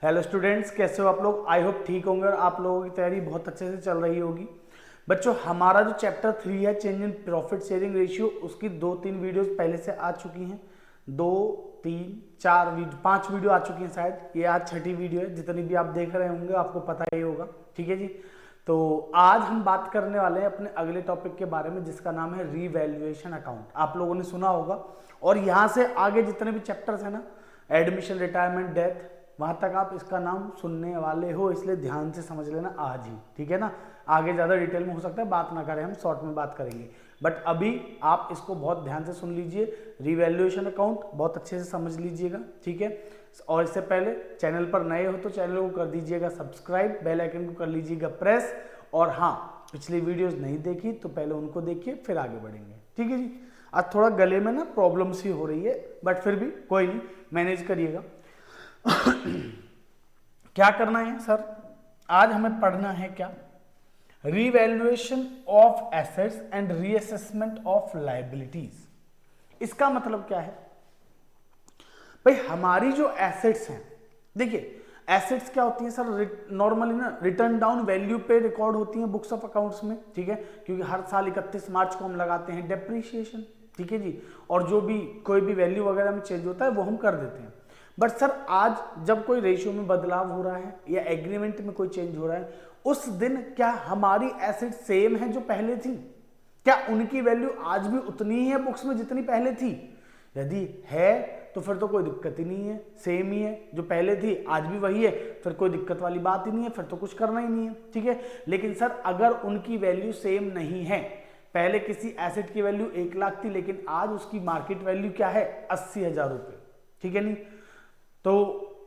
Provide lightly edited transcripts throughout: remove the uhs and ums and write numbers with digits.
Hello students, कैसे हो आप लोग। आई होप ठीक होंगे और आप लोगों की तैयारी बहुत अच्छे से चल रही होगी। बच्चों, हमारा जो चैप्टर 3 है change in profit sharing ratio, उसकी 2-3 वीडियोस पहले से आ चुकी हैं। 5 वीडियो आ चुकी हैं शायद। ये आज छठी वीडियो है। जितनी भी आप देख रहे होंगे आपको पता ही होगा। ठीक है जी। तो आज हम बात करने वाले हैं अपने अगले टॉपिक के बारे में, जिसका नाम है रीवैल्यूएशन अकाउंट। आप लोगों ने सुना होगा। और यहाँ से आगे जितने भी चैप्टर्स हैं ना, एडमिशन, रिटायरमेंट, डेथ, वहां तक आप इसका नाम सुनने वाले हो, इसलिए ध्यान से समझ लेना आज ही। ठीक है ना। आगे ज्यादा डिटेल में हो सकता है बात ना करें, हम शॉर्ट में बात करेंगे, बट अभी आप इसको बहुत ध्यान से सुन लीजिए। रिवैल्यूएशन अकाउंट बहुत अच्छे से समझ लीजिएगा। ठीक है। और इससे पहले चैनल पर नए हो तो चैनल को कर दीजिएगा सब्सक्राइब, बेल आइकन को कर लीजिएगा प्रेस। और हाँ, पिछली वीडियोस नहीं देखी तो पहले उनको देखिए, फिर आगे बढ़ेंगे। ठीक है जी। आज थोड़ा गले में ना प्रॉब्लम सी हो रही है, बट फिर भी कोई नहीं, मैनेज करिएगा। क्या करना है सर, आज हमें पढ़ना है क्या, revaluation of assets and reassessment of liabilities. इसका मतलब क्या है भाई, हमारी जो एसेट्स हैं, देखिए एसेट्स क्या होती हैं सर, नॉर्मली ना रिटर्न डाउन वैल्यू पे रिकॉर्ड होती हैं बुक्स ऑफ अकाउंट्स में। ठीक है, क्योंकि हर साल 31 मार्च को हम लगाते हैं डेप्रीशिएशन। ठीक है जी। और जो भी कोई भी वैल्यू वगैरह में चेंज होता है वो हम कर देते हैं। बट सर आज जब कोई रेशियो में बदलाव हो रहा है या एग्रीमेंट में कोई चेंज हो रहा है, उस दिन क्या हमारी एसेट सेम है जो पहले थी? क्या उनकी वैल्यू आज भी उतनी ही है बुक्स में जितनी पहले थी? यदि है तो फिर तो कोई दिक्कत ही नहीं है, सेम ही है, जो पहले थी आज भी वही है, फिर कोई दिक्कत वाली बात ही नहीं है, फिर तो कुछ करना ही नहीं है। ठीक है। लेकिन सर अगर उनकी वैल्यू सेम नहीं है, पहले किसी एसेट की वैल्यू 1 लाख थी लेकिन आज उसकी मार्केट वैल्यू क्या है, 80,000 रुपए। ठीक है नहीं, तो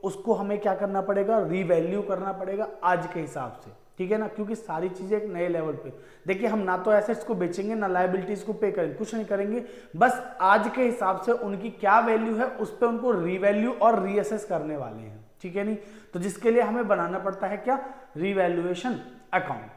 उसको हमें क्या करना पड़ेगा, रीवैल्यू करना पड़ेगा आज के हिसाब से। ठीक है ना, क्योंकि सारी चीजें एक नए लेवल पे, देखिए हम ना तो एसेट्स को बेचेंगे ना लायबिलिटीज को पे करेंगे, कुछ नहीं करेंगे, बस आज के हिसाब से उनकी क्या वैल्यू है उस पर उनको रीवैल्यू और रीअसेस करने वाले हैं। ठीक है नहीं, तो जिसके लिए हमें बनाना पड़ता है क्या, रीवैल्यूएशन अकाउंट।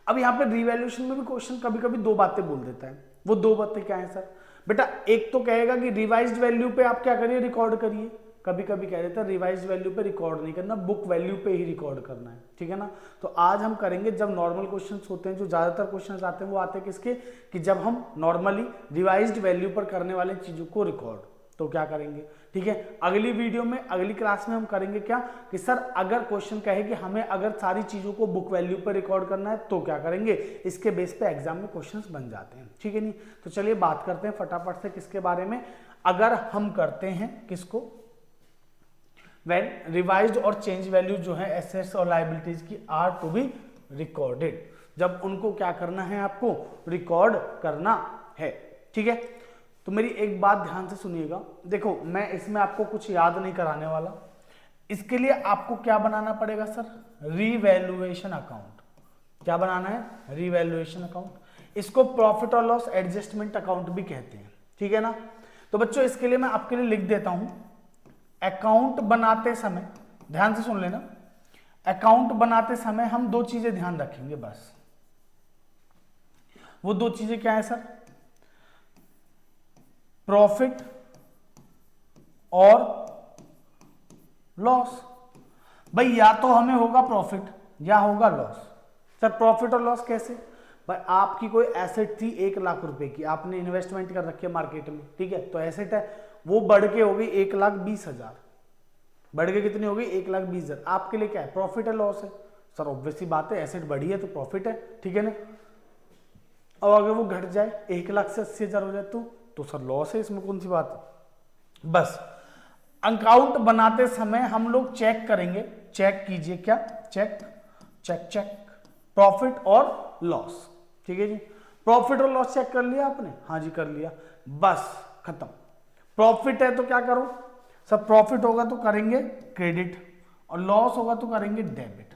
अब यहाँ पे रीवैल्यूएशन में भी क्वेश्चन कभी कभी 2 बातें बोल देता है। वो 2 बातें क्या है सर? बेटा एक तो कहेगा कि रिवाइज्ड वैल्यू पे आप क्या करिए, रिकॉर्ड करिए। कभी कभी कह देता है रिवाइज्ड वैल्यू पे रिकॉर्ड नहीं करना, बुक वैल्यू पे ही रिकॉर्ड करना है। ठीक है ना। तो आज हम करेंगे, जब नॉर्मल क्वेश्चंस होते हैं, जो ज्यादातर क्वेश्चंस आते हैं वो आते हैं किसके, कि जब हम नॉर्मली रिवाइज्ड वैल्यू पर करने वाले चीजों को रिकॉर्ड, तो क्या करेंगे। ठीक है। अगली वीडियो में, अगली क्लास में हम करेंगे क्या, कि सर अगर क्वेश्चन कहे कि हमें अगर सारी चीजों को बुक वैल्यू पर रिकॉर्ड करना है तो क्या करेंगे, इसके बेस पे एग्जाम में क्वेश्चंस बन जाते हैं। ठीक है नहीं, तो चलिए बात करते हैं फटाफट से किसके बारे में। अगर हम करते हैं किसको, when revised और चेंज वैल्यू जो है एसेट्स और लायबिलिटीज की आर टू बी रिकॉर्डेड, जब उनको क्या करना है, आपको रिकॉर्ड करना है। ठीक है। तो मेरी एक बात ध्यान से सुनिएगा, देखो मैं इसमें आपको कुछ याद नहीं कराने वाला। इसके लिए आपको क्या बनाना पड़ेगा सर, रीवैल्यूएशन अकाउंट। क्या बनाना है, रीवैल्यूएशन अकाउंट। इसको प्रॉफिट और लॉस एडजस्टमेंट अकाउंट भी कहते हैं। ठीक है ना। तो बच्चों इसके लिए मैं आपके लिए लिख देता हूं, अकाउंट बनाते समय, ध्यान से सुन लेना, अकाउंट बनाते समय हम 2 चीजें ध्यान रखेंगे बस। वो 2 चीजें क्या है सर, प्रॉफिट और लॉस। भाई या तो हमें होगा प्रॉफिट या होगा लॉस। सर प्रॉफिट और लॉस कैसे, भाई आपकी कोई एसेट थी 1 लाख रुपए की, आपने इन्वेस्टमेंट कर रखी है मार्केट में। ठीक है, तो एसेट है, वो बढ़ के हो गई 1,20,000, बढ़ के कितनी हो गई, 1,20,000। आपके लिए क्या है, प्रॉफिट है लॉस है? सर ऑब्वियसली बात है, एसेट बढ़ी है तो प्रॉफिट है। ठीक है ना। और अगर वो घट जाए 1 लाख से 80,000 हो जाए तो सर लॉस है, इसमें कौन सी बात है। बस अकाउंट बनाते समय हम लोग चेक करेंगे, चेक कीजिए, क्या चेक, चेक चेक प्रॉफिट और लॉस। ठीक है जी। प्रॉफिट और लॉस चेक कर लिया आपने, हाँ जी कर लिया, बस खत्म। प्रॉफिट है तो क्या करो, सब प्रॉफिट होगा तो करेंगे क्रेडिट और लॉस होगा तो करेंगे डेबिट।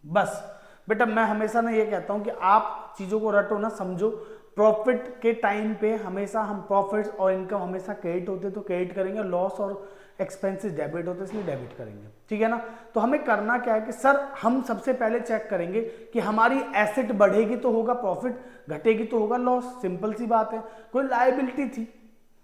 बस बेटा मैं हमेशा ना ये कहता हूं कि आप चीजों को रटो ना, समझो। प्रॉफिट के टाइम पे हमेशा हम प्रॉफिट और इनकम हमेशा क्रेडिट होते तो क्रेडिट करेंगे, लॉस और एक्सपेंसेस डेबिट होते इसलिए डेबिट करेंगे। ठीक है ना। तो हमें करना क्या है कि सर हम सबसे पहले चेक करेंगे कि हमारी एसेट बढ़ेगी तो होगा प्रॉफिट, घटेगी तो होगा लॉस। सिंपल सी बात है। कोई लायबिलिटी थी,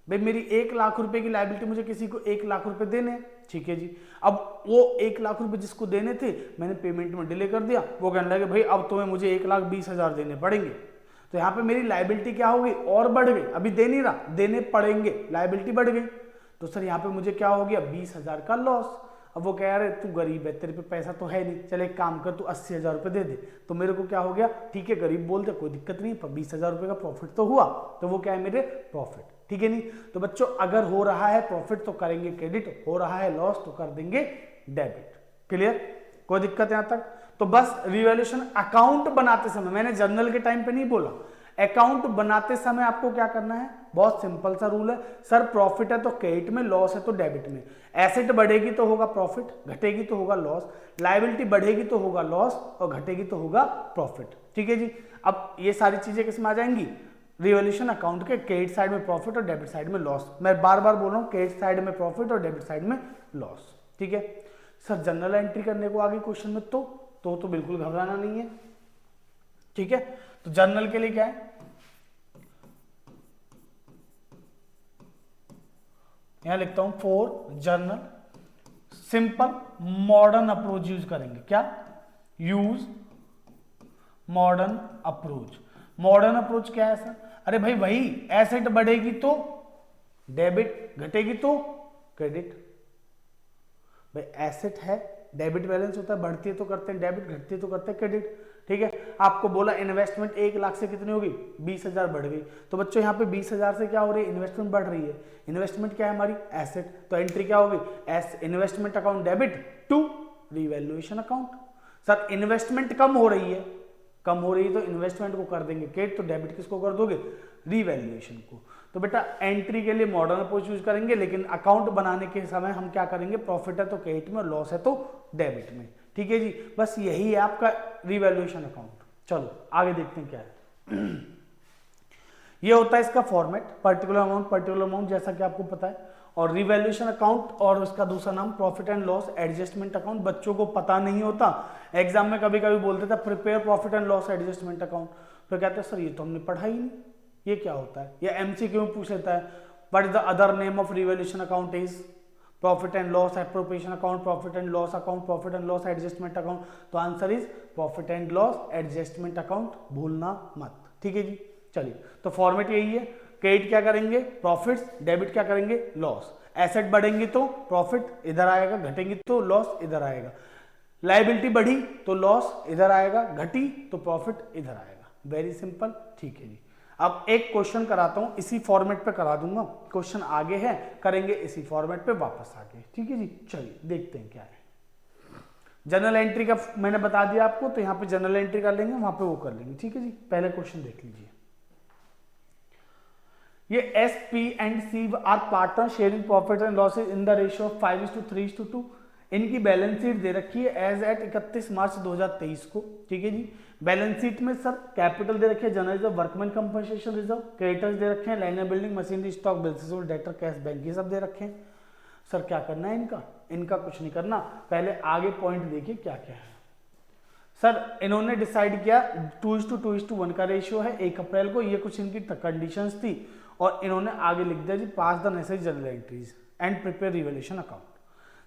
भाई मेरी 1 लाख रुपए की लायबिलिटी, मुझे किसी को 1 लाख रुपए देने हैं, ठीक है जी। अब वो 1 लाख रुपए जिसको देने थे मैंने पेमेंट में डिले कर दिया, वो कहने लगे भाई अब तुम्हें मुझे 1,20,000 देने पड़ेंगे। तो यहाँ पे मेरी लायबिलिटी क्या हो गई, और बढ़ गई, अभी दे नहीं रहा, देने पड़ेंगे, लायबिलिटी बढ़ गई। तो सर यहाँ पे मुझे क्या हो गया, 20,000 का लॉस। अब वो कह रहे तू गरीब है, तेरे पे पैसा तो है नहीं, चल एक काम कर तू 80,000 रुपये दे दे। तो मेरे को क्या हो गया, ठीक है गरीब बोल दे, कोई दिक्कत नहीं, पर 20,000 रुपये का प्रॉफिट तो हुआ, तो वो क्या है मेरे प्रॉफिट, ठीक है नहीं। तो बच्चों अगर हो रहा है प्रॉफिट तो करेंगे क्रेडिट, हो रहा है लॉस तो कर देंगे डेबिट। क्लियर, कोई दिक्कत यहां तक। तो बस रिवैल्यूएशन अकाउंट बनाते समय, मैंने जर्नल के टाइम पे नहीं बोला, अकाउंट बनाते समय आपको क्या करना है, बहुत सिंपल सा रूल है सर, प्रॉफिट है तो क्रेडिट में, लॉस है तो डेबिट में। एसेट बढ़ेगी तो होगा प्रॉफिट, घटेगी तो होगा लॉस, लायबिलिटी बढ़ेगी तो होगा लॉस और घटेगी तो होगा प्रॉफिट, ठीक है जी। अब ये सारी चीजें किसमें आ जाएंगी, रिवैल्यूएशन अकाउंट के क्रेडिट साइड में प्रॉफिट और डेबिट साइड में लॉस। मैं बार बार बोल रहा हूं क्रेडिट साइड में प्रॉफिट और डेबिट साइड में लॉस, ठीक है। सर जनरल एंट्री करने को आगे क्वेश्चन में तो बिल्कुल घबराना नहीं है, ठीक है। तो जर्नल के लिए क्या है, यहां लिखता हूं for journal simple modern approach use करेंगे, क्या use modern approach. Modern approach क्या है सर, अरे भाई वही एसेट बढ़ेगी तो डेबिट, घटेगी तो क्रेडिट। भाई एसेट है, डेबिट बैलेंस होता है, बढ़ती है तो करते हैं डेबिट, घटती है तो करते हैं क्रेडिट, ठीक है। आपको बोला इन्वेस्टमेंट 1 लाख से कितनी होगी, 20,000 बढ़ गई। तो बच्चों यहाँ पे 20,000 से क्या हो रही है, इन्वेस्टमेंट बढ़ रही है। इन्वेस्टमेंट क्या है हमारी, एसेट, तो एंट्री क्या होगी, investment account debit to revaluation account. Sir investment कम हो रही है, कम हो रही है तो इन्वेस्टमेंट को कर देंगे क्रेडिट, तो डेबिट किसको कर दोगे, रिवैल्यूएशन को। तो बेटा एंट्री के लिए मॉडर्न अप्रोच यूज करेंगे, लेकिन अकाउंट बनाने के समय हम क्या करेंगे, प्रॉफिट है तो क्रेडिट में, लॉस है तो डेबिट में, ठीक है जी। बस यही है आपका रिवैल्यूएशन अकाउंट। चलो आगे देखते हैं क्या है। ये होता है इसका फॉर्मेट, पर्टिकुलर अमाउंट जैसा कि आपको पता है, और रिवैल्यूएशन अकाउंट और उसका दूसरा नाम profit and loss adjustment account. बच्चों को पता नहीं होता, एग्जाम में कभी कभी बोलते थे prepare profit and loss adjustment account, तो कहते हैं सर ये तो हमने पढ़ा ही नहीं, ये क्या होता है, या एमसीक्यू में पूछ लेता है what is the other name of revaluation account is profit and loss appropriation account, profit and loss account, profit and loss adjustment account. तो answer is profit and loss adjustment account, भूलना मत, ठीक है जी। चलिए तो फॉर्मेट यही है, credit क्या करेंगे प्रॉफिट्स, डेबिट क्या करेंगे लॉस। एसेट बढ़ेंगे तो प्रॉफिट इधर आएगा, घटेंगे तो लॉस इधर आएगा। लायबिलिटी बढ़ी तो लॉस इधर आएगा, घटी तो प्रॉफिट इधर आएगा। वेरी सिंपल, ठीक है जी। अब एक क्वेश्चन कराता हूं, इसी फॉर्मेट पे करा दूंगा, क्वेश्चन आगे है, करेंगे इसी फॉर्मेट पे वापस आके, ठीक है जी। चलिए देखते हैं क्या है। जनरल एंट्री का मैंने बता दिया आपको, तो यहाँ पे जनरल एंट्री कर लेंगे, वहां पे वो कर लेंगे, ठीक है जी। पहले क्वेश्चन देख लीजिए। ये S P and C are partner sharing profit and losses in the ratio of 5:3:2। इनकी बैलेंस शीट दे रखी है एज एट 31 मार्च 2023 को, ठीक है जी। बैलेंस शीट में सर कैपिटल दे रखे हैं, general reserve, workman compensation reserve, creditors दे रखे हैं, land and building, machinery, stock, bills, debtor, cash, bank, ये सब दे रखे हैं। सर क्या करना है इनका, इनका कुछ नहीं करना, पहले आगे पॉइंट देखिए क्या क्या है। सर इन्होंने डिसाइड किया 2:2:1 का रेशियो है 1 अप्रैल को, ये कुछ इनकी कंडीशंस थी, और इन्होंने आगे लिख दिया जी pass the necessary journal entries and prepare revaluation account.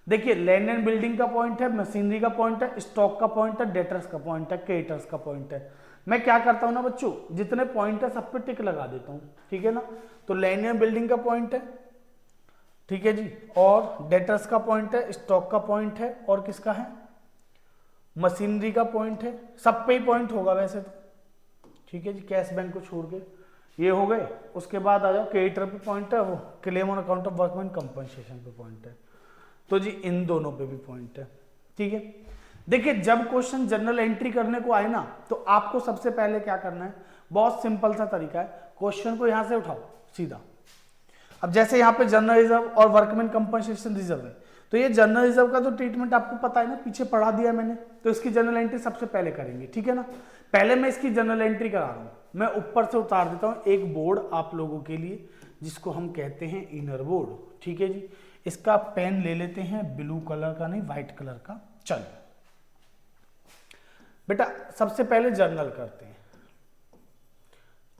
देखिए लैंड एंड बिल्डिंग का पॉइंट है, मशीनरी का पॉइंट है, स्टॉक का पॉइंट है, डेटर्स का पॉइंट है, क्रेडिटर्स का पॉइंट है। मैं क्या करता हूं ना बच्चों, जितने पॉइंट है सब पे टिक लगा देता हूं, ठीक है ना। तो लैंड एंड बिल्डिंग का पॉइंट है, ठीक है जी, और डेटर्स का पॉइंट है, स्टॉक का पॉइंट है, और किसका है, मशीनरी का पॉइंट है, सब पे ही पॉइंट होगा वैसे तो, ठीक है जी, कैश बैंक को छोड़ के ये हो गए। उसके बाद आ जाओ क्रेडिटर पे पॉइंट है, वो claim on account of workman compensation पे पॉइंट है, तो जी इन दोनों पे भी पॉइंट है, ठीक है। देखिए जब क्वेश्चन जनरल एंट्री करने को आए ना, तो आपको सबसे पहले क्या करना है, बहुत सिंपल सा तरीका है, क्वेश्चन को यहां से उठाओ सीधा। अब जैसे यहाँ पे जनरल रिजर्व और वर्कमैन कंपनसेशन रिजर्व है, तो ये जनरल रिजर्व का तो ट्रीटमेंट आपको पता है ना, पीछे पढ़ा दिया मैंने, तो इसकी जनरल एंट्री सबसे पहले करेंगे, ठीक है ना। पहले मैं इसकी जनरल एंट्री करा रहा हूं, मैं ऊपर से उतार देता हूं एक बोर्ड आप लोगों के लिए, जिसको हम कहते हैं इनर बोर्ड, ठीक है जी। इसका पेन ले लेते हैं, ब्लू कलर का नहीं व्हाइट कलर का। चलो बेटा सबसे पहले जर्नल करते हैं,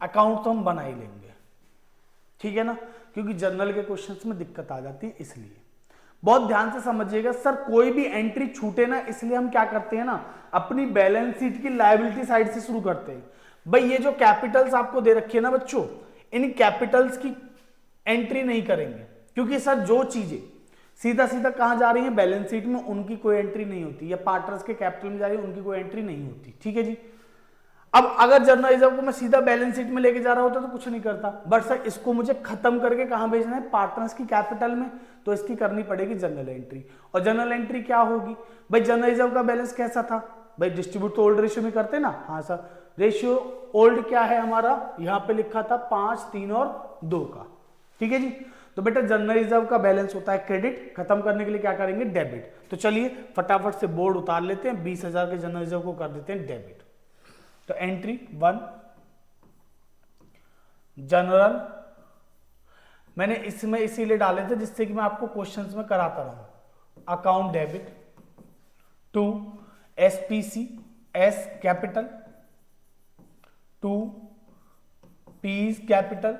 अकाउंट तो हम बना ही लेंगे, ठीक है ना। क्योंकि जनरल के क्वेश्चंस में दिक्कत आ जाती है इसलिए। बहुत ध्यान से समझिएगा सर, कोई भी एंट्री छूटे ना, इसलिए हम क्या करते हैं ना, अपनी बैलेंस शीट की लायबिलिटी साइड से शुरू करते हैं। भाई ये जो कैपिटल्स आपको दे रखी है ना बच्चों, इन कैपिटल्स की एंट्री नहीं करेंगे, क्योंकि सर जो चीजें सीधा सीधा कहां जा रही है बैलेंस शीट में, उनकी कोई एंट्री नहीं होती, या पार्टनर्स के कैपिटल में जा रही है उनकी कोई एंट्री नहीं होती। ठीक है जी। अब अगर जनरल रिजर्व को मैं सीधा बैलेंस शीट में लेके जा रहा होता तो कुछ नहीं करता, बट सर इसको मुझे खत्म करके कहां भेजना है, पार्टनर्स की कैपिटल में, तो इसकी करनी पड़ेगी जनरल एंट्री। और जनरल एंट्री क्या होगी भाई, जनरल रिजर्व का बैलेंस कैसा था भाई, डिस्ट्रीब्यूट तो ओल्ड रेशियो में करते ना। हाँ सर, रेशियो ओल्ड क्या है हमारा, यहां पे लिखा था 5, 3 और 2 का। ठीक है जी। तो बेटा जनरल रिजर्व का बैलेंस होता है क्रेडिट, खत्म करने के लिए क्या करेंगे, डेबिट। तो चलिए फटाफट से बोर्ड उतार लेते हैं, 20,000 के जनरल रिजर्व को कर देते हैं डेबिट। तो एंट्री 1 जनरल, मैंने इसमें इसीलिए डाले थे जिससे कि मैं आपको क्वेश्चंस में कराता रहूं। Account debit 2 S P C S capital 2 P's capital.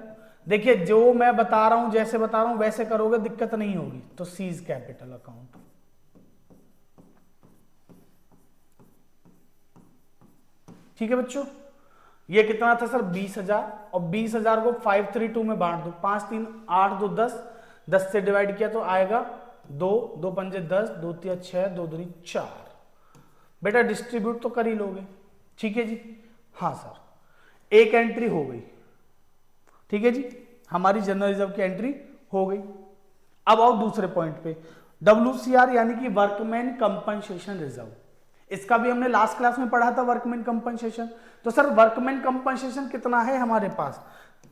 देखिए जो मैं बता रहा हूं, जैसे बता रहा हूं वैसे करोगे दिक्कत नहीं होगी। तो सीज कैपिटल अकाउंट, ठीक है बच्चों। ये कितना था सर 20,000, और 20,000 को 532 में बांट दो, 5 3 8 2 10, 10 से डिवाइड किया तो आएगा 2 2 पंजे 10, 2 3 6, 2 दूनी 4। बेटा डिस्ट्रीब्यूट तो कर ही लोगे। ठीक है जी। हाँ सर, एक एंट्री हो गई। ठीक है जी, हमारी जनरल रिजर्व की एंट्री हो गई। अब आओ दूसरे पॉइंट पे, WCR यानी कि वर्कमैन कंपनसेशन रिजर्व। इसका भी हमने लास्ट क्लास में पढ़ा था वर्कमैन कंपनसेशन। तो सर वर्कमैन कंपनसेशन कितना है हमारे पास,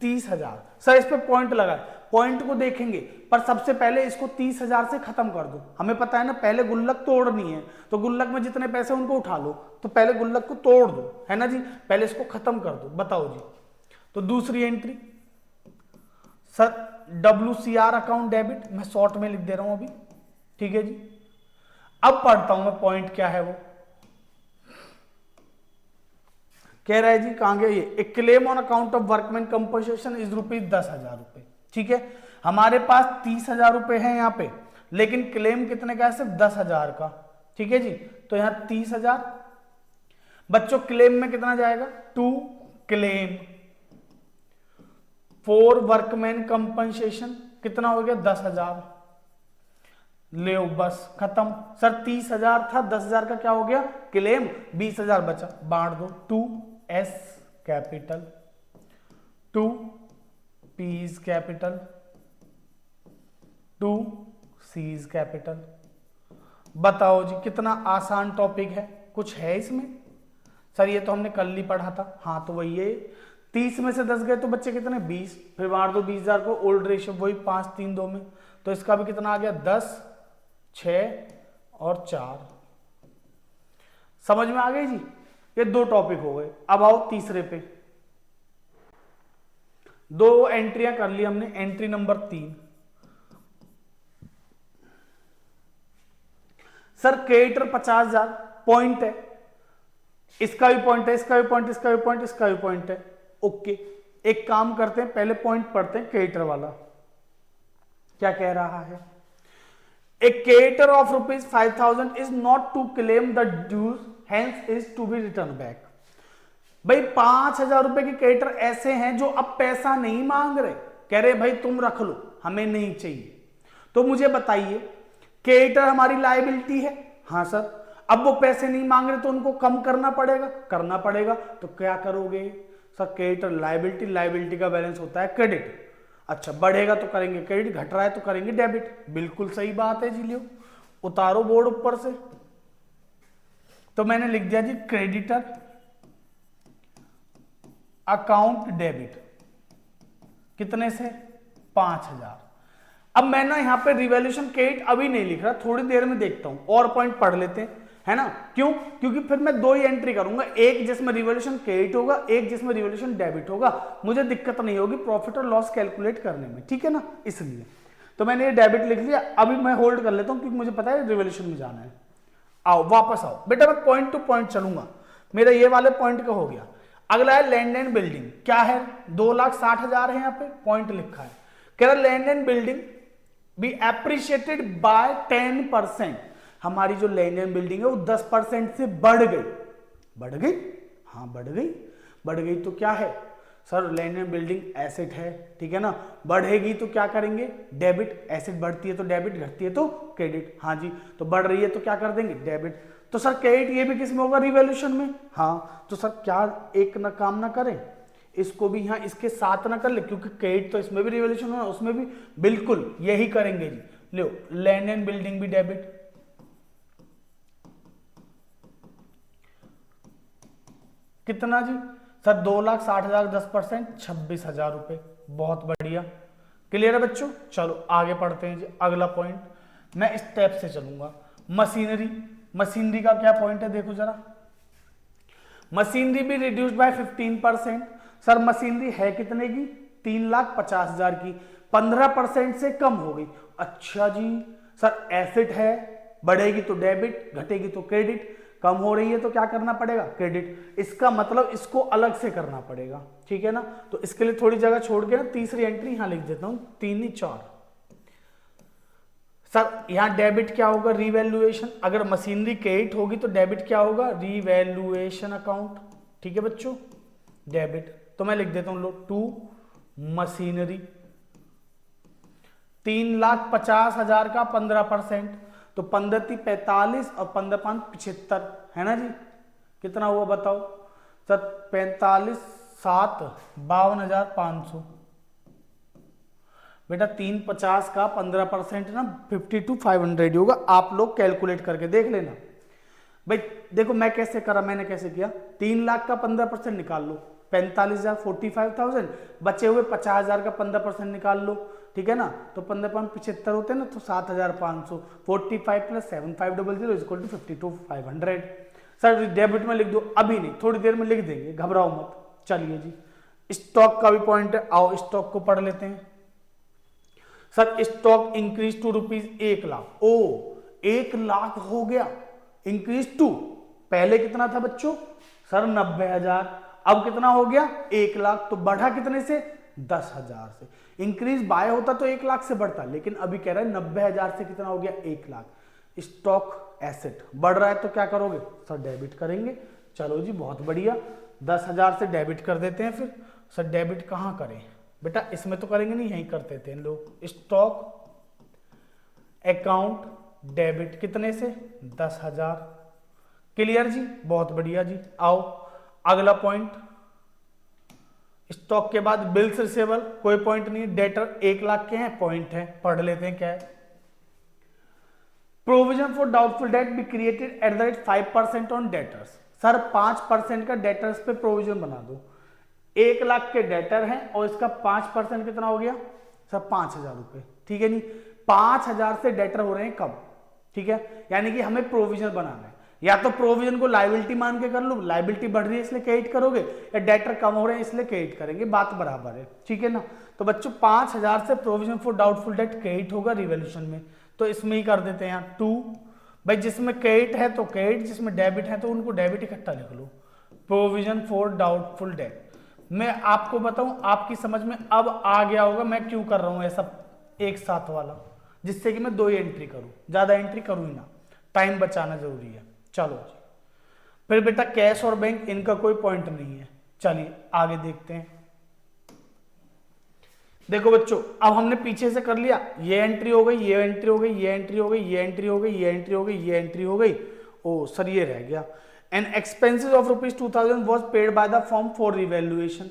30,000। सर इस पे पॉइंट लगाए, पॉइंट को देखेंगे, पर सबसे पहले इसको 30,000 से खत्म कर दो। हमें पता है ना पहले गुल्लक तोड़नी है, तो गुल्लक में जितने पैसे उनको उठा लो, तो पहले गुल्लक को तोड़ दो, है ना जी, पहले इसको खत्म कर दो। बताओ जी। तो दूसरी entry sir WCR account debit, मैं शॉर्ट में लिख दे रहा हूं अभी। ठीक है जी। अब पढ़ता हूं मैं पॉइंट क्या है वो। कह रहा है जी कहां गया ये, a claim on account of workman compensation is ₹10,000 रुपए। ठीक है, हमारे पास 30,000 रुपए है यहाँ पे, लेकिन क्लेम कितने का है, सिर्फ 10,000 का। ठीक है जी। तो यहां 30,000 बच्चों, क्लेम में कितना जाएगा, 2 क्लेम 4 वर्कमैन कंपनसेशन, कितना हो गया 10,000। ले बस खत्म। सर 30,000 था, 10,000 का क्या हो गया क्लेम, 20,000 बचा, बांट दो। 2 S capital 2 P's capital 2 C's capital. बताओ जी कितना आसान टॉपिक है, कुछ है इसमें। सर ये तो हमने कल ही पढ़ा था। हाँ तो वही है, 30 में से 10 गए तो बच्चे कितने 20, फिर बांट दो 20,000 को, ओल्ड रेशियो वही 5 3 2 में, तो इसका भी कितना आ गया 10 6 और 4। समझ में आ गई जी। ये 2 टॉपिक हो गए। अब आओ तीसरे पे, 2 एंट्रियां कर ली हमने। Entry number 3 sir creditor 50,000 point है, इसका भी पॉइंट है, इसका भी पॉइंट, इसका भी पॉइंट, इसका भी पॉइंट है। ओके, एक काम करते हैं, पहले पॉइंट पढ़ते हैं क्रेडिटर वाला क्या कह रहा है। A creditor of ₹5,000 is not to claim the dues, hence is to be returned back। भाई 5,000 रुपए के क्रेडिटर ऐसे हैं जो अब पैसा नहीं मांग रहे, कह रहे भाई तुम रख लो, हमें नहीं चाहिए। तो मुझे बताइए, क्रेडिटर हमारी लायबिलिटी है, हाँ सर। अब वो पैसे नहीं मांग रहे तो उनको कम करना पड़ेगा। तो क्या करोगे सर, क्रेडिटर लायबिलिटी, लायबिलिटी का बैलेंस होता है क्रेडिट। अच्छा बढ़ेगा तो करेंगे क्रेडिट, घट रहा है तो करेंगे डेबिट। बिल्कुल सही बात है जी। लियो उतारो बोर्ड ऊपर से। तो मैंने लिख दिया जी क्रेडिटर अकाउंट डेबिट, कितने से 5,000। अब मैं ना यहां पे रिवैल्यूएशन क्रेडिट अभी नहीं लिख रहा, थोड़ी देर में देखता हूं, और पॉइंट पढ़ लेते हैं, है ना। क्यों, क्योंकि फिर मैं 2 ही एंट्री करूंगा, एक जिसमें रिवैल्यूएशन क्रेडिट होगा, एक जिसमें रिवैल्यूएशन डेबिट होगा। मुझे दिक्कत नहीं होगी प्रॉफिट और लॉस कैलकुलेट करने में, ठीक है ना, इसलिए। तो मैंने ये डेबिट लिख लिया, अभी मैं होल्ड कर लेता हूं क्योंकि मुझे पता है रिवैल्यूएशन में जाना है। आओ वापस आओ बेटा, मैं पॉइंट टू पॉइंट चलूंगा। मेरा ये वाले पॉइंट का हो गया। अगला है लैंड एंड बिल्डिंग, क्या है 2,60,000 है, यहाँ पे पॉइंट लिखा है। कह रहा land and building be appreciated by 10%। हमारी जो लैंड एंड बिल्डिंग है वो 10% से बढ़ गई। बढ़ गई, हाँ बढ़ गई। बढ़ गई तो क्या है sir, land and building asset है, ठीक है ना। बढ़ेगी तो क्या करेंगे, डेबिट। एसेट बढ़ती है तो डेबिट, घटती है तो क्रेडिट। हाँ जी, तो बढ़ रही है तो क्या कर देंगे, डेबिट। तो सर क्रेडिट ये भी किस में होगा, रिवैल्यूएशन में। हाँ, तो सर क्या एक ना काम ना करें, इसको भी यहाँ इसके साथ ना कर ले, क्योंकि क्रेडिट तो इसमें भी रिवैल्यूएशन होगा, उसमें भी। बिल्कुल यही करेंगे जी। लो, लैंड एंड बिल्डिंग भी डेबिट, कितना जी सर, 2,60,000, 10%, 26,000 रुपए। बहुत बढ़िया, क्लियर है बच्चों। चलो आगे पढ़ते हैं जी। अगला पॉइंट मैं स्टेप से चलूंगा। मशीनरी, मशीनरी का क्या पॉइंट है देखो जरा। मशीनरी भी रिड्यूस्ड बाय 15%। सर मशीनरी है कितने की, 3,50,000 की, 15% से कम हो गई। अच्छा जी सर, एसेट है, बढ़ेगी तो डेबिट, घटेगी तो क्रेडिट, कम हो रही है तो क्या करना पड़ेगा, क्रेडिट। इसका मतलब इसको अलग से करना पड़ेगा, ठीक है ना। तो इसके लिए थोड़ी जगह छोड़ के ना तीसरी एंट्री यहां लिख देता हूं, 3 4। सर यहां डेबिट क्या होगा, रिवैल्यूएशन। अगर मशीनरी क्रेडिट होगी तो डेबिट क्या होगा, रिवैल्यूएशन अकाउंट, ठीक है बच्चों, डेबिट। तो मैं लिख देता हूं लो, टू मशीनरी, 3,50,000 का 15%, तो 15×3 = 45 और 15×5 = 75, है ना जी। कितना हुआ बताओ सर, 45 7 52,500। बेटा 350 का 15% ना 52,500 होगा। आप लोग कैलकुलेट करके देख लेना भाई। देखो मैं कैसे करा, मैंने कैसे किया, 3 लाख का 15% निकाल लो, 45,000, 45,000, बचे हुए 50,000 का 15% निकाल लो, ठीक है ना। तो 15×75 होते हैं ना, तो 7,500, 45 + 7,500 = 52,500। सर डेबिट में लिख दो, अभी नहीं, थोड़ी देर में लिख देंगे, घबराओ मत। चलिए जी, स्टॉक का भी पॉइंट है, आओ स्टॉक को पढ़ लेते हैं। Sir stock increase to ₹1,00,000। Oh 1,00,000 हो गया, इंक्रीज टू, पहले कितना था बच्चों सर 90,000, अब कितना हो गया 1,00,000। तो बढ़ा कितने से, 10,000 से। इंक्रीज बाय होता तो 1,00,000 से बढ़ता, लेकिन अभी कह रहा है 90,000 से कितना हो गया, 1,00,000। स्टॉक एसेट बढ़ रहा है तो क्या करोगे सर, डेबिट करेंगे। चलो जी बहुत बढ़िया, 10,000 से डेबिट कर देते हैं। फिर सर डेबिट कहां करें बेटा, इसमें तो करेंगे नहीं, यहीं कर देते हैं लोग। स्टॉक अकाउंट डेबिट कितने से, 10,000। क्लियर जी, बहुत बढ़िया जी। आओ अगला पॉइंट, स्टॉक के बाद बिल्स रिसेबल, कोई पॉइंट नहीं। डेटर 1,00,000 के हैं, पॉइंट है, पढ़ लेते हैं क्या है। Provision for doubtful date be created at the rate 5% on debtors. Sir 5% का डेटर्स पे प्रोविजन बना दो। 1,00,000 के डेटर हैं और इसका 5% कितना हो गया सर, 5,000 रुपए, ठीक है नहीं। 5,000 से डेटर हो रहे हैं कम, ठीक है, यानी कि हमें प्रोविजन बनाना है। या तो प्रोविजन को लाइबिलिटी मान के कर लो, लाइबिलिटी बढ़ रही है इसलिए क्रेडिट करोगे, या डेटर कम हो रहे हैं इसलिए क्रेडिट करेंगे, बात बराबर है, ठीक है ना। तो बच्चों 5,000 से provision for doubtful date credit होगा रिवॉल्यूशन में, तो इसमें ही कर देते हैं यहाँ 2। भाई जिसमें क्रेडिट है तो क्रेडिट, जिसमें डेबिट है तो उनको डेबिट इकट्ठा लिख लो। प्रोविजन फॉर डाउटफुल डेट, मैं आपको बताऊं आपकी समझ में अब आ गया होगा मैं क्यों कर रहा हूं ऐसा एक साथ वाला, जिससे कि मैं 2 ही एंट्री करूं, ज्यादा एंट्री करूं ही ना, टाइम बचाना जरूरी है। चलो जी, फिर बेटा कैश और बैंक, इनका कोई पॉइंट नहीं है। चलिए आगे देखते हैं। देखो बच्चों, अब हमने पीछे से कर लिया, ये एंट्री हो गई, ये एंट्री हो गई, ये एंट्री हो गई, ये एंट्री हो गई, ये एंट्री हो गई, ये एंट्री हो गई। ओ सर ये रह गया। And expenses of ₹2,000 was paid by the firm for revaluation.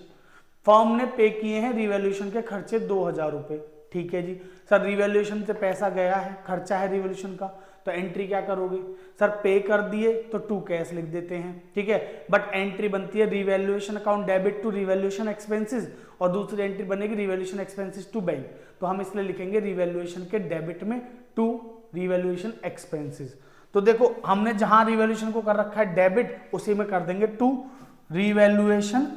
Firm ने पे किए हैं रिवैल्यूएशन के खर्चे 2,000 रुपए, ठीक है जी। सर रिवैल्यूएशन से पैसा गया है, खर्चा है रिवैल्यूएशन का, तो एंट्री क्या करोगे सर, पे कर दिए तो 2 कैश लिख देते हैं, ठीक है। बट एंट्री बनती है revaluation account debit to revaluation expenses, और दूसरी एंट्री बनेगी रिवैल्यूएशन एक्सपेंसेस टू बैंक। तो हम इसलिए लिखेंगे रिवैल्यूएशन के डेबिट में टू रिवैल्यूएशन एक्सपेंसेस। तो देखो हमने जहां रिवैल्यूएशन को कर रखा है डेबिट, उसी में कर देंगे टू रिवैल्यूएशन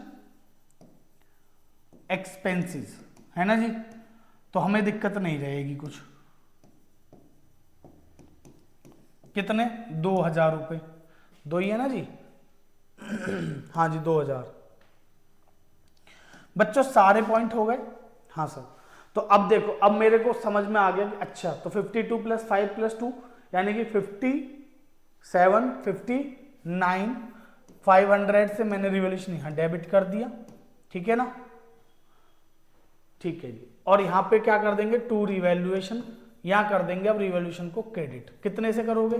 एक्सपेंसेस, है ना जी। तो हमें दिक्कत नहीं रहेगी कुछ। कितने, 2,000 रुपए, 2 ही है ना जी। हाँ जी 2,000। बच्चों सारे पॉइंट हो गए, हाँ सर। तो अब देखो, अब मेरे को समझ में आ गया कि अच्छा, तो 52 + 5 + 2 यानी कि 57, 59, 500 से मैंने रिवॉल्यूशन यहां डेबिट कर दिया, ठीक है ना, ठीक है जी। और यहां पे क्या कर देंगे, टू रिवैल्यूएशन, यहां कर देंगे अब रिवॉल्यूशन को क्रेडिट। कितने से करोगे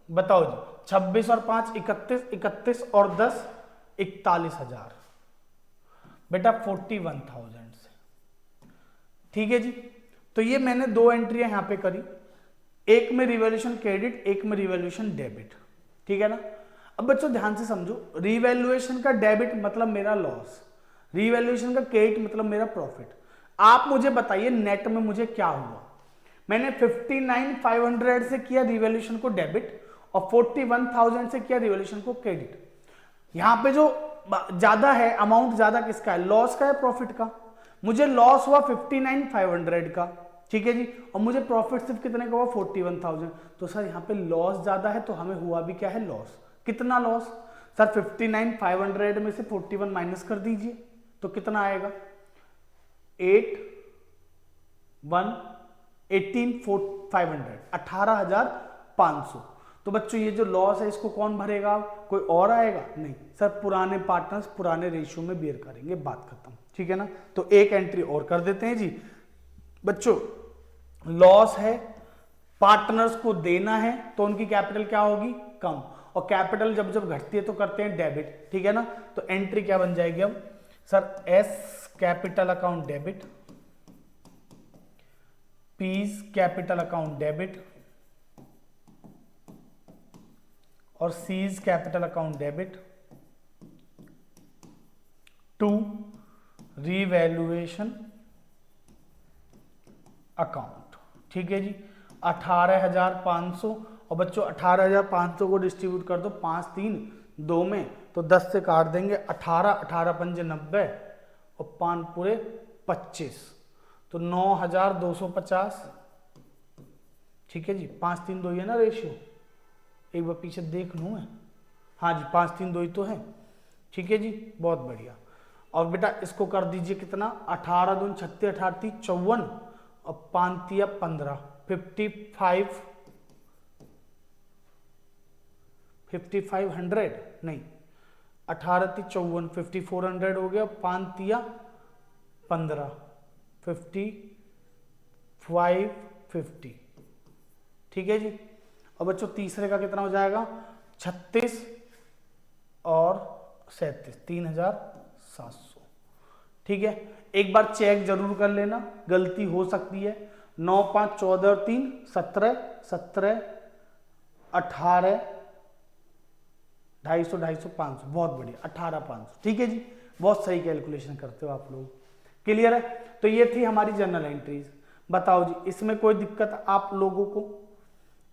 बताओ जी, 26 और 5 31, 31 और 10 41,000, बेटा 41,000 से, ठीक है जी। तो ये मैंने दो एंट्रियां यहां पे करी, एक में रिवैल्यूएशन क्रेडिट, एक में रिवैल्यूएशन डेबिट, ठीक है ना। अब बच्चों ध्यान से समझो, रिवैल्यूएशन का डेबिट मतलब मेरा लॉस, रिवैल्यूएशन का क्रेडिट मतलब मेरा प्रॉफिट। आप मुझे बताइए नेट में मुझे क्या हुआ। मैंने 59,500 से किया रिवैल्यूएशन को डेबिट और 41,000 से किया रिवैल्यूएशन को क्रेडिट। यहां पे जो ज्यादा है अमाउंट, ज्यादा किसका है, लॉस का है प्रॉफिट का। मुझे लॉस हुआ 59,500 का, ठीक है जी, और मुझे प्रॉफिट सिर्फ कितने का हुआ 41,000। तो सर यहाँ पे लॉस ज्यादा है, तो हमें हुआ भी क्या है, लॉस। कितना लॉस सर, 59,500 में से 41 माइनस कर दीजिए, तो कितना आएगा 18,500। तो बच्चों ये जो लॉस है इसको कौन भरेगा, कोई और आएगा नहीं सर, पुराने पार्टनर्स पुराने रेशियो में बेयर करेंगे, बात खत्म, ठीक है ना। तो एक एंट्री और कर देते हैं जी बच्चों, लॉस है, पार्टनर्स को देना है, तो उनकी कैपिटल क्या होगी, कम, और कैपिटल जब जब घटती है तो करते हैं डेबिट, ठीक है ना। तो एंट्री क्या बन जाएगी अब sir, A's capital account debit, B's capital account debit और C's capital account debit to revaluation account, ठीक है जी। 18,500, और बच्चों 18,500 को डिस्ट्रीब्यूट कर दो 5 3 2 में, तो 10 से काट देंगे 18, 18 पंजे 90 और 5 पूरे 25, तो 9,250, ठीक है जी। 5 3 2 ही है ना रेशियो, एक बार पीछे देख लूँ मैं, हाँ जी 5 3 2 ही तो है, ठीक है जी, बहुत बढ़िया। और बेटा इसको कर दीजिए कितना, 18 दूनी 36, 18 3 54 और 5 3 15, 5500 नहीं, 18 3 54, 5400 हो गया, 5 3 15, 5550, ठीक है जी। और बच्चों तीसरे का कितना हो जाएगा, 36 और 37, 3,700, ठीक है। एक बार चेक जरूर कर लेना, गलती हो सकती है। 9 5 14 और 3 17, 17 18, 250 250 500, बहुत बढ़िया, 18,500, ठीक है जी, बहुत सही कैलकुलेशन करते हो आप लोग, क्लियर है। तो ये थी हमारी जर्नल एंट्रीज। बताओ जी इसमें कोई दिक्कत आप लोगों को,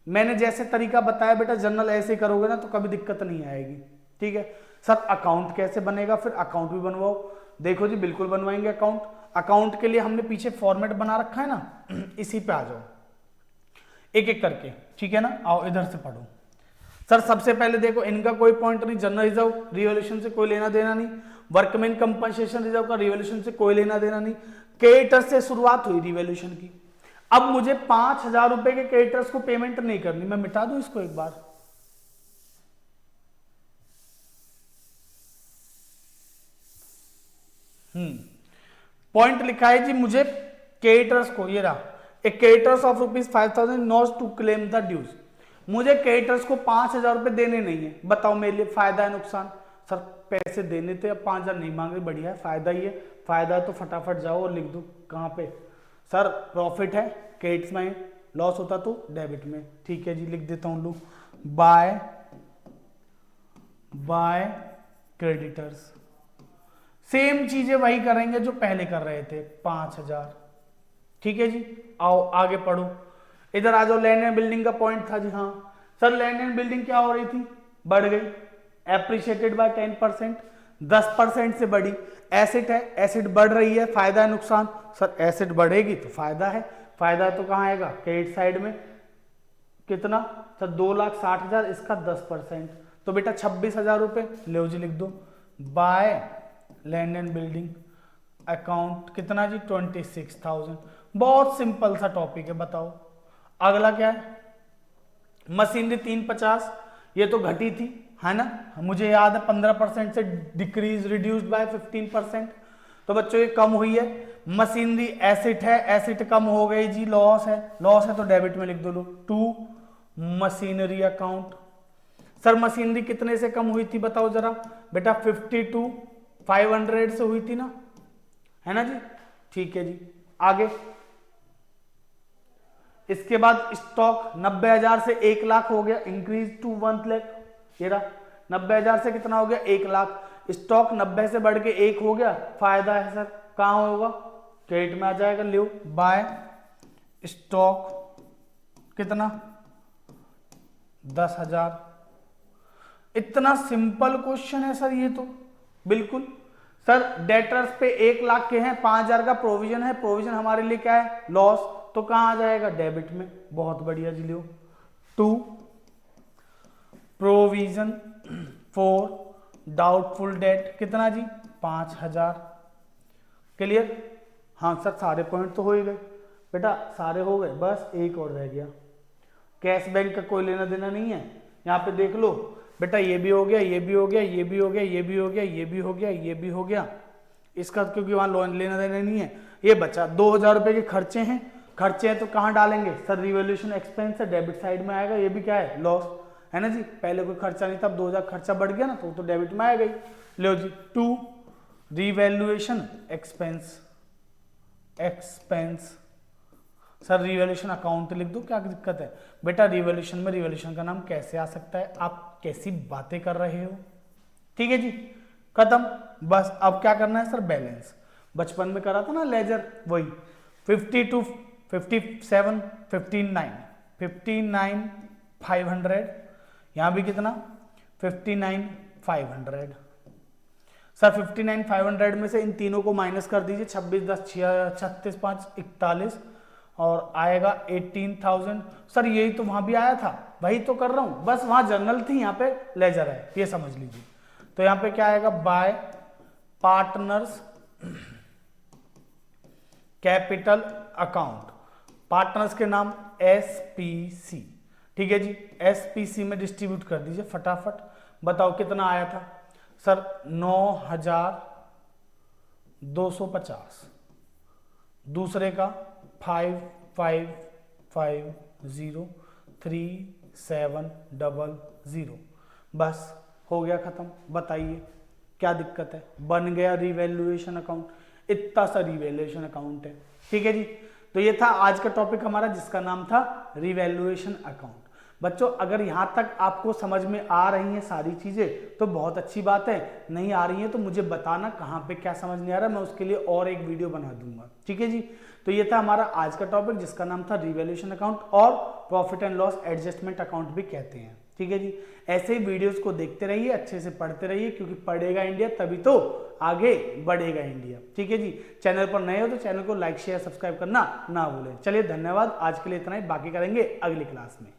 मैंने जैसे तरीका बताया बेटा जर्नल ऐसे करोगे ना तो कभी दिक्कत नहीं आएगी, ठीक है। सर अकाउंट कैसे बनेगा, फिर अकाउंट भी बनवाओ, देखो जी बिल्कुल बनवाएंगे अकाउंट। अकाउंट के लिए हमने पीछे फॉर्मेट बना रखा है ना, इसी पे आ जाओ एक एक करके, ठीक है ना। आओ इधर से पढ़ो सर। सबसे पहले देखो इनका कोई पॉइंट नहीं, जनरल रिजर्व रिवॉल्यूशन से कोई लेना देना नहीं, वर्कमैन कंपनसेशन रिजर्व का रिवॉल्यूशन से कोई लेना देना नहीं, क्रेडिटर्स से शुरुआत हुई रिवॉल्यूशन की। अब मुझे 5,000 रुपए के क्रेडिटर्स को पेमेंट नहीं करनी, मैं मिटा दूं इसको एक बार, पॉइंट लिखा है जी मुझे क्रेडिटर्स को, ये रहा, एक creditors of ₹5,000 not to claim the dues. मुझे क्रेडिटर्स को 5,000 रुपए देने नहीं है, बताओ मेरे लिए फायदा है नुकसान। सर पैसे देने थे, अब 5,000 नहीं मांगे, बढ़िया है, फायदा ही है, फायदा है तो फटाफट जाओ और लिख दो कहां पे, सर प्रॉफिट है क्रेडिट्स में, लॉस होता तो डेबिट में, ठीक है जी, लिख देता हूं लू बाय क्रेडिटर्स। सेम चीजें वही करेंगे जो पहले कर रहे थे, 5,000, ठीक है जी। आओ आगे पढ़ो, इधर आ जाओ, लैंड एंड बिल्डिंग का पॉइंट था जी, हाँ सर लैंड एंड बिल्डिंग क्या हो रही थी, बढ़ गई, एप्रिशिएटेड बाय 10%, 10% से बढ़ी, एसेट है, एसेट बढ़ रही है, फायदा है नुकसान, सर एसेट बढ़ेगी तो फायदा है, फायदा तो कहाँ आएगा, क्रेडिट साइड में, कितना सर 2,60,000, इसका 10%, तो बेटा 26,000 रुपए, लो जी लिख दो, by land and building account कितना जी 26,000। बहुत सिंपल सा टॉपिक है, बताओ। अगला क्या है, मशीनरी 350, ये तो घटी थी है ना, मुझे याद है 15% से डिक्रीज रिड्यूस्ड बाय 15%, तो बच्चों ये कम हुई है। मशीनरी एसिड है, एसिड कम हो गई जी, लॉस है, लॉस है तो डेबिट में लिख दो लो। To machinery account. Sir machinery कितने से कम हुई थी बताओ जरा बेटा, 52,500 से हुई थी ना, है ना जी, ठीक है जी। आगे इसके बाद स्टॉक 90,000 से 1 लाख हो गया, इंक्रीज टू 1 लाख। ये रहा 90,000 से कितना हो गया 1 लाख, स्टॉक 90 से बढ़ के 1 हो गया, फायदा है सर, कहां होगा क्रेडिट में आ जाएगा, लियो बाय स्टॉक कितना 10,000। इतना सिंपल क्वेश्चन है सर ये तो, बिल्कुल। सर डेटर्स पे 1 लाख के हैं, 5,000 का प्रोविजन है, प्रोविजन हमारे लिए क्या है लॉस, तो कहां आ जाएगा डेबिट में, बहुत बढ़िया जी लियो। To provision for doubtful debt कितना जी 5,000। क्लियर, हाँ सर सारे पॉइंट तो हो ही गए बेटा, सारे हो गए, बस एक और रह गया। कैश बैंक का कोई लेना देना नहीं है, यहाँ पे देख लो बेटा, ये भी हो गया, ये भी हो गया, ये भी हो गया, ये भी हो गया, ये भी हो गया, ये भी हो गया, इसका क्योंकि वहां लोन लेना देना नहीं है। ये बचा 2,000 रुपए के खर्चे हैं, खर्चे हैं तो कहाँ डालेंगे सर, रिवोल्यूशन एक्सपेंस है, डेबिट साइड में आएगा, ये भी क्या है लॉस है ना जी, पहले कोई खर्चा नहीं था, अब 2,000 खर्चा बढ़ गया ना, तो डेबिट में आ गई। लो जी, to revaluation expense, expense sir revaluation account लिख दो, क्या दिक्कत है बेटा, रिवैल्यूएशन में रिवैल्यूएशन का नाम कैसे आ सकता है, आप कैसी बातें कर रहे हो, ठीक है जी, खत्म। बस अब क्या करना है सर, बैलेंस, बचपन में करा था ना लेजर, वही 52, 57, 59,500, यहां भी कितना 59,500। सर 59,500 में से इन तीनों को माइनस कर दीजिए, 26, 10, 36, 5, 41 और आएगा 18,000। सर यही तो वहां भी आया था, वही तो कर रहा हूं, बस वहां जर्नल थी, यहाँ पे लेजर है, ये समझ लीजिए। तो यहाँ पे क्या आएगा, bye partners capital account, partners के नाम SPC, ठीक है जी, SPC में डिस्ट्रीब्यूट कर दीजिए फटाफट। बताओ कितना आया था सर, 9,250, दूसरे का 5,550,3,700, बस हो गया खत्म। बताइए क्या दिक्कत है, बन गया रिवैल्यूएशन अकाउंट, इतना सा रिवैल्यूएशन अकाउंट है, ठीक है जी। तो ये था आज का टॉपिक हमारा, जिसका नाम था रिवैल्यूएशन अकाउंट। बच्चों अगर यहाँ तक आपको समझ में आ रही हैं सारी चीजें तो बहुत अच्छी बात है, नहीं आ रही है तो मुझे बताना कहाँ पे क्या समझ नहीं आ रहा, मैं उसके लिए और एक वीडियो बना दूंगा, ठीक है जी। तो ये था हमारा आज का टॉपिक, जिसका नाम था रिवैल्यूएशन अकाउंट, और profit and loss adjustment account भी कहते हैं, ठीक है जी। ऐसे ही वीडियोस को देखते रहिए, अच्छे से पढ़ते रहिए, क्योंकि पढ़ेगा इंडिया तभी तो आगे बढ़ेगा इंडिया, ठीक है जी। चैनल पर नए हो तो चैनल को लाइक शेयर सब्सक्राइब करना ना भूलें। चलिए धन्यवाद, आज के लिए इतना ही, बाकी करेंगे अगली क्लास में।